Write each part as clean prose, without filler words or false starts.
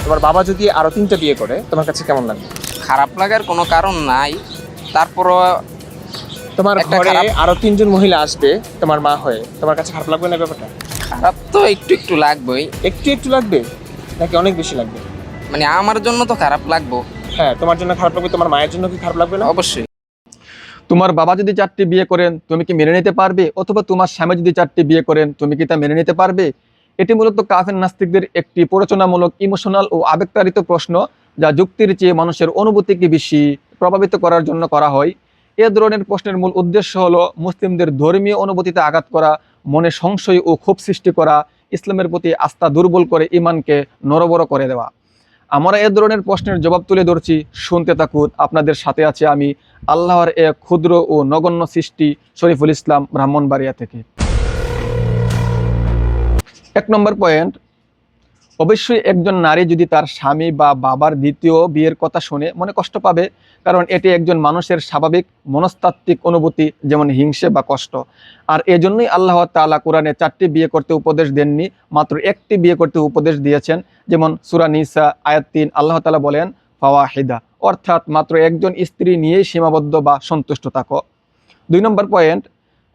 তোমার বাবা যদি আরো 3টা বিয়ে করে তোমার কাছে কেমন লাগবে? খারাপ লাগার কোনো কারণ নাই, তারপরও তোমার একটা ঘরে খারাপ- আরো 3জন মহিলা আসবে তোমার মা হয়ে, তোমার কাছে খারাপ লাগবে না ব্যাপারটা? খারাপ তো একটু একটু লাগবেই, একটু একটু লাগবে নাকি অনেক বেশি লাগবে? মানে আমার জন্য তো খারাপ লাগবো। হ্যাঁ, তোমার জন্য খারাপ লাগবে, তোমার মায়ের জন্য কি খারাপ লাগবে না? অবশ্যই। তোমার বাবা যদি 4টি বিয়ে করেন তুমি কি মেনে নিতে পারবে? অথবা তোমার স্বামী যদি 4টি বিয়ে করেন তুমি কি তা মেনে নিতে পারবে? এটি মূলত কাফের নাস্তিকদের একটি প্ররোচনামূলক ইমোশনাল ও আবেগতাড়িত প্রশ্ন, যা যুক্তির চেয়ে মানুষের অনুভূতিকে বেশি প্রভাবিত করার জন্য করা হয়। এ ধরনের প্রশ্নের মূল উদ্দেশ্য হলো মুসলিমদের ধর্মীয় অনুভূতিতে আঘাত করা, মনে সংশয় ও ক্ষোভ সৃষ্টি করা, ইসলামের প্রতি আস্থা দুর্বল করে ইমানকে নড়বড় করে দেওয়া। আমরা এ ধরনের প্রশ্নের জবাব তুলে ধরছি, শুনতে থাকুন। আপনাদের সাথে আছে আমি, আল্লাহর এক ক্ষুদ্র ও নগণ্য সৃষ্টি, শরীফুল ইসলাম, ব্রাহ্মণবাড়িয়া থেকে। 1 নম্বর পয়েন্ট, অবশ্যই একজন নারী যদি তার স্বামী বা বাবার দ্বিতীয় বিয়ের কথা শুনে মনে কষ্ট পাবে, কারণ এটি একজন মানুষের স্বাভাবিক মনস্তাত্ত্বিক অনুভূতি, যেমন হিংসে বা কষ্ট। আর এজন্যই আল্লাহ তাআলা কোরআনে 4টি বিয়ে করতে উপদেশ দেননি, মাত্র 1টি বিয়ে করতে উপদেশ দিয়েছেন। যেমন সূরা নিসা আয়াত 3 আল্লাহ তাআলা বলেন ফাওয়াহিদা, অর্থাৎ মাত্র একজন স্ত্রী নিয়েই সীমাবদ্ধ বা সন্তুষ্ট থাকো। 2 নম্বর পয়েন্ট,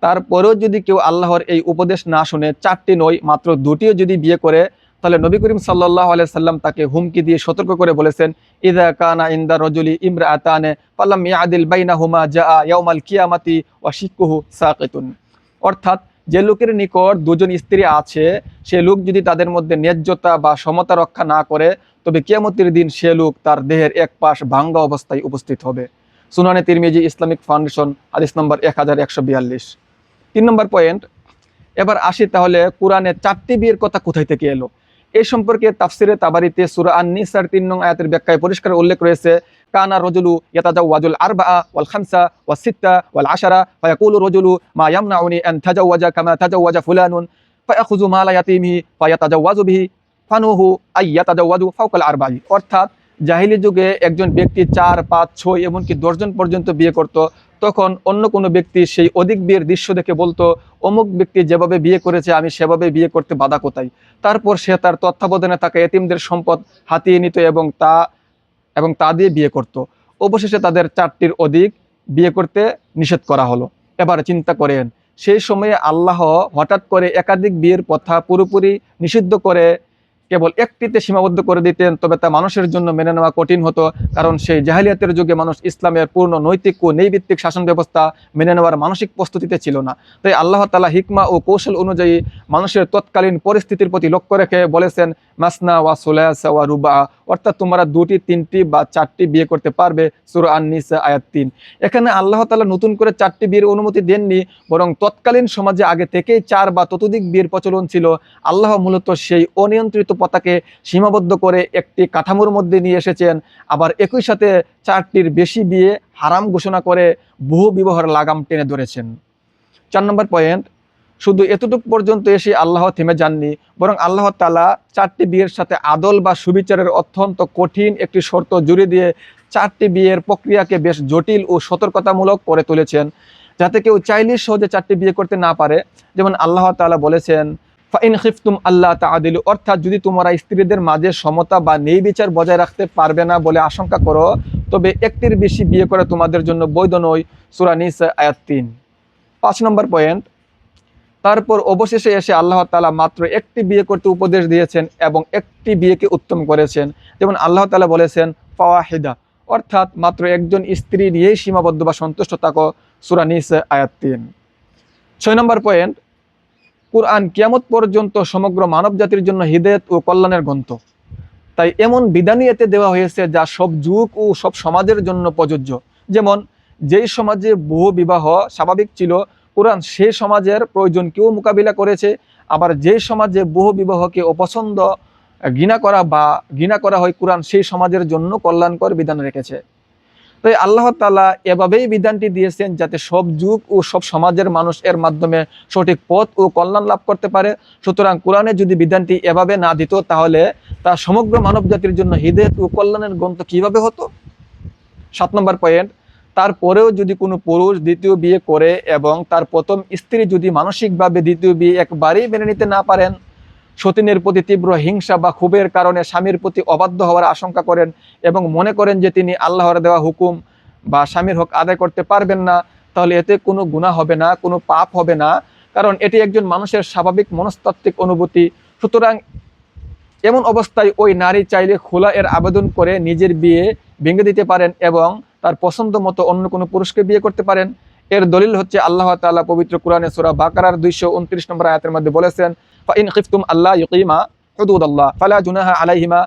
তারপরেও যদি কেউ আল্লাহর এই উপদেশ না শুনে 4টি নয় মাত্র 2টিও যদি বিয়ে করে, তাহলে নবী করিম সাল্লাল্লাহু আলাইহি সাল্লাম তাকে হুমকি দিয়ে সতর্ক করে বলেছেন, ইযা কানা ইনদা রাজুলি ইমরাআতানে ফালাম ইয়াদিল বাইনাহুমা জাআ ইয়াউমাল কিয়ামাতি ওয়া শিক্কুহু সাকিতুন। অর্থাৎ যে লোকের নিকট 2জন স্ত্রী আছে, সে লোক যদি তাদের মধ্যে ন্যায্যতা বা সমতা রক্ষা না করে, তবে কিয়ামতের দিন সে লোক তার দেহের এক পাশ ভাঙ্গা অবস্থায় উপস্থিত হবে। সুনানে তিরমিজি, ইসলামিক ফাউন্ডেশন, হাদিস নম্বর 1142। 3 নম্বর পয়েন্ট, এবার আসি তাহলে কোরআনে 4টি বিয়ের কথা কোথায় থেকে এলো। এই সম্পর্কে তাফসিরে তাবারিতে সূরা আন-নিসার 3 নং আয়াতের ব্যাখ্যায় পরিষ্কার উল্লেখ রয়েছে, কানা রাজুলু ইয়াতাজাওয়াজুল আরবাআ ওয়াল খামসা ওয়াস সিত্তা ওয়াল আশারা ফায়াকুলু রাজুলু মা ইয়ামনাউনি আন তাজাওয়াজা কামা তাজাওয়াজা ফুলানুন ফায়াখুযু মালা ইয়াতিমিহি ফায়াতাজাওয়াজু বিহি ফানুহু আই ইয়াতাজাওয়াজু ফাওকাল আরবাঈ। অর্থাৎ জাহিলি যুগে একজন ব্যক্তি 4, 5, 6 এমনকি 10 জন পর্যন্ত বিয়ে করত। তখন অন্য কোনো ব্যক্তি সেই অধিক বিয়ের দৃশ্য দেখে বলতো, অমুক ব্যক্তি যেভাবে বিয়ে করেছে আমি সেভাবে বিয়ে করতে বাধা কোথায়। তারপর সে তার তত্ত্বাবধানে থাকা এতিমদের সম্পদ হাতিয়ে নিত এবং তা দিয়ে বিয়ে করত। অবশেষে তাদের 4টির অধিক বিয়ে করতে নিষেধ করা হলো। এবার চিন্তা করেন, সেই সময়ে আল্লাহ হঠাৎ করে একাধিক বিয়ের প্রথা পুরোপুরি নিষিদ্ধ করে কেবল একটিতে সীমাবদ্ধ করে দিতেন, তবে তা মানুষের জন্য মেনে নেওয়া কঠিন হতো, কারণ সেই জাহেলিয়াতের যুগে মানুষ ইসলামের পূর্ণ নৈতিক ও নৈভিত্তিক শাসন ব্যবস্থা মেনে নেওয়ার মানসিক প্রস্তুতিতে ছিল না। তাই আল্লাহ তাআলা হিকমা ও কৌশল অনুযায়ী মানুষের তৎকালীন পরিস্থিতির প্রতি লক্ষ্য রেখে বলেছেন মাসনা ওয়া সুলাসা ওয়া রুবা, অর্থাৎ তোমরা 2টি, 3টি বা 4টি বিয়ে করতে পারবে। সূরা আন-নিসা আয়াত 3। এখানে আল্লাহ তাআলা নতুন করে 4টি বিয়ের অনুমতি দেননি, বরং তৎকালীন সমাজে আগে থেকেই 4 বা ততোধিক বিয়ের প্রচলন ছিল। আল্লাহ মূলত সেই অনিয়ন্ত্রিত পতাকে সীমাবদ্ধ করে একটি কাঠামোর মধ্যে নিয়ে এসেছেন, আবার একই সাথে 4টির বেশি বিয়ে হারাম ঘোষণা করে বহু বিবাহের লাগাম টেনে ধরেছেন। 4 নম্বর পয়েন্ট, শুধু এতটুকু পর্যন্ত এসে আল্লাহ থেমে যাননি, বরং আল্লাহ তাআলা 4টি বিয়ের সাথে আদল বা সুবিচারের অত্যন্ত কঠিন একটি শর্ত জুড়ে দিয়ে 4টি বিয়ের প্রক্রিয়াকে বেশ জটিল ও সতর্কতামূলক করে তুলেছেন, যাতে কেউ চাইলেই সহজে 4টি বিয়ে করতে না পারে। যেমন আল্লাহ তাআলা বলেছেন ফাইন খিফতুম আল্লাহ তাআদিলু, অর্থাৎ যদি তোমরা স্ত্রীদের মাঝে সমতা বা ন্যায়বিচার বজায় রাখতে পারবে না বলে আশঙ্কা করো, তবে একটির বেশি বিয়ে করা তোমাদের জন্য বৈধ নয়। সূরা নিসা আয়াত 3। 5 নম্বর পয়েন্ট, তারপর অবশেষে এসে আল্লাহ তাআলা মাত্র একটি বিয়ে করতে উপদেশ দিয়েছেন এবং একটি বিয়েকে উত্তম করেছেন। যেমন আল্লাহ তাআলা বলেছেন ফাওয়াহিদা, অর্থাৎ মাত্র একজন স্ত্রী নিয়েই সীমাবদ্ধ বা সন্তুষ্ট থাকো। সূরা নিসা আয়াত 3। 6 নম্বর পয়েন্ট, কুরআন কিয়ামত পর্যন্ত সমগ্র মানব জাতির জন্য হিদায়াত ও কল্যাণের গ্রন্থ। তাই এমন বিধানই এতে দেওয়া হয়েছে যা সব যুগ ও সব সমাজের জন্য প্রযোজ্য। যেমন যেই সমাজে বহু বিবাহ স্বাভাবিক ছিল, কুরআন সেই সমাজের প্রয়োজনকেও মোকাবিলা করেছে। আবার যেই সমাজে বহু বিবাহকে অপছন্দ, ঘৃণা করা হয়, কুরআন সেই সমাজের জন্য কল্যাণকর বিধান রেখেছে। তাই আল্লাহ তাআলা এভাবেই বিধানটি দিয়েছেন যাতে সব যুগ ও সব সমাজের মানুষ এর মাধ্যমে সঠিক পথ ও কল্যাণ লাভ করতে পারে। সুতরাং কোরআনে যদি বিধানটি এভাবে না দিত, তাহলে তা সমগ্র মানব জাতির জন্য হিদায়াত ও কল্যাণের গ্রন্থ কিভাবে হতো। 7 নম্বর পয়েন্ট, তারপরেও যদি কোনো পুরুষ দ্বিতীয় বিয়ে করে এবং তার প্রথম স্ত্রী যদি মানসিকভাবে দ্বিতীয় বিয়ে একবারেই মেনে নিতে না পারেন, সতীনের প্রতি তীব্র হিংসা বা ক্ষোভের কারণে স্বামীর প্রতি অবাধ্য হওয়ার আশঙ্কা করেন এবং মনে করেন যে তিনি আল্লাহর দেওয়া হুকুম বা স্বামীর হক আদায় করতে পারবেন না, তাহলে এতে কোনো গুনাহ হবে না, কোনো পাপ হবে না, কারণ এটি একজন মানুষের স্বাভাবিক মনস্তাত্ত্বিক অনুভূতি। সুতরাং এমন অবস্থায় ওই নারী চাইলে খোলা এর আবেদন করে নিজের বিয়ে ভেঙে দিতে পারেন এবং তার পছন্দ মতো অন্য কোনো পুরুষকে বিয়ে করতে পারেন। এর দলিল হচ্ছে আল্লাহ তাআলা পবিত্র কোরআনে সূরা বাকারার 229 নম্বর আয়াতের মধ্যে বলেছেন, ফাইন খিফতুম আল্লাহ ইউকিমা হুদুদাল্লাহ ফালা জুনাহা আলাইহিমা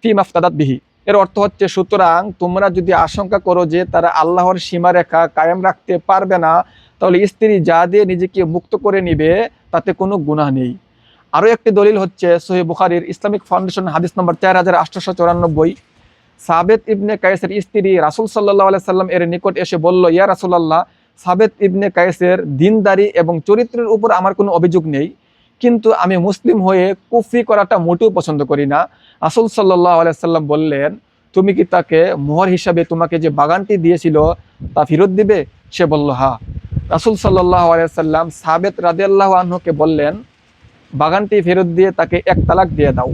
ফিমা ইফতাদাত বিহি। এর অর্থ হচ্ছে, সুতরাং তোমরা যদি আশঙ্কা করো যে তারা আল্লাহর সীমারেখা কায়েম রাখতে পারবে না, তাহলে স্ত্রী যা দিয়ে নিজেকে মুক্ত করে নিবে তাতে কোনো গুনাহ নেই। আরও একটি দলিল হচ্ছে সহিহ বুখারীর ইসলামিক ফাউন্ডেশন হাদিস নম্বর 4894। সাবেত ইবনে কায়েসের স্ত্রী রাসূল সাল্লাল্লাহু আলাইহি সাল্লাম এর নিকট এসে বলল, ইয়া রাসূলুল্লাহ, সাবেত ইবনে কায়েসের দিনদারি এবং চরিত্রের উপর আমার কোনো অভিযোগ নেই, কিন্তু আমি মুসলিম হয়ে কুফরি করাটা মোটেও পছন্দ করি না। রাসূল সাল্লাল্লাহু আলাইহি সাল্লাম বললেন, তুমি কি তাকে মোহর হিসাবে তোমাকে যে বাগানটি দিয়েছিল তা ফেরত দিবে? সে বলল, হ্যাঁ। রাসূল সাল্লাল্লাহু আলাইহি সাল্লাম সাবেত রাদিয়াল্লাহু আনহুকে বললেন, বাগানটি ফেরত দিয়ে তাকে এক তালাক দিয়ে দাও।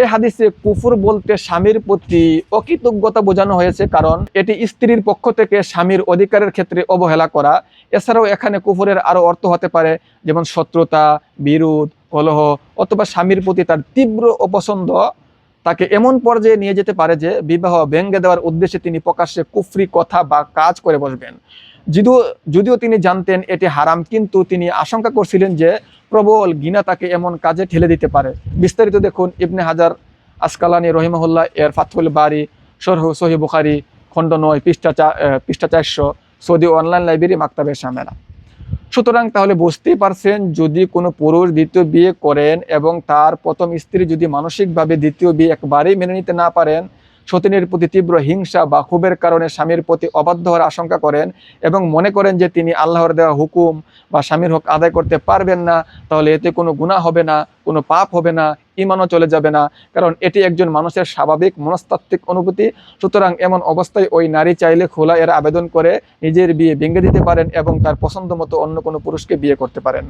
এই হাদিসে কুফর বলতে স্বামীর প্রতি অকৃতজ্ঞতা বোঝানো হয়েছে, কারণ এটি স্ত্রীর পক্ষ থেকে স্বামীর অধিকারের ক্ষেত্রে অবহেলা করা। এছাড়াও এখানে কুফরের আরও অর্থ হতে পারে, যেমন শত্রুতা, বিরোধ, কলহ, অথবা স্বামীর প্রতি তার তীব্র অপছন্দ তাকে এমন পর্যায়ে নিয়ে যেতে পারে যে বিবাহ ভেঙে দেওয়ার উদ্দেশ্যে তিনি প্রকাশ্যে কুফরি কথা বা কাজ করে বসবেন। যদিও তিনি জানতেন এটি হারাম, কিন্তু তিনি আশঙ্কা করছিলেন যে প্রবল ঘৃণা তাকে এমন কাজে ঠেলে দিতে পারে। বিস্তারিত দেখুন ইবনে হাজার আসকালানি রহিমাহুল্লাহ এর ফাতহুল বারি শরহ সহিহ বুখারী খণ্ড 9 পৃষ্ঠা 400, সৌদি অনলাইন লাইব্রেরি মাকতাবে শামেলা। সুতরাং তাহলে বুঝতেই পারছেন, যদি কোনো পুরুষ দ্বিতীয় বিয়ে করেন এবং তার প্রথম স্ত্রী যদি মানসিকভাবে দ্বিতীয় বিয়ে একবারেই মেনে নিতে না পারেন, সতীনের প্রতি তীব্র হিংসা বা ক্ষোভের কারণে স্বামীর প্রতি অবাধ্য হওয়ার আশঙ্কা করেন এবং মনে করেন যে তিনি আল্লাহর দেওয়া হুকুম বা স্বামীর হক আদায় করতে পারবেন না, তাহলে এতে কোনো গুনাহ হবে না, কোনো পাপ হবে না, ঈমানও চলে যাবে না, কারণ এটি একজন মানুষের স্বাভাবিক মনস্তাত্ত্বিক অনুভূতি। সুতরাং এমন অবস্থায় ওই নারী চাইলে খোলা এর আবেদন করে নিজের বিয়ে ভেঙে দিতে পারেন এবং তার পছন্দ মতো অন্য কোনো পুরুষকে বিয়ে করতে পারেন।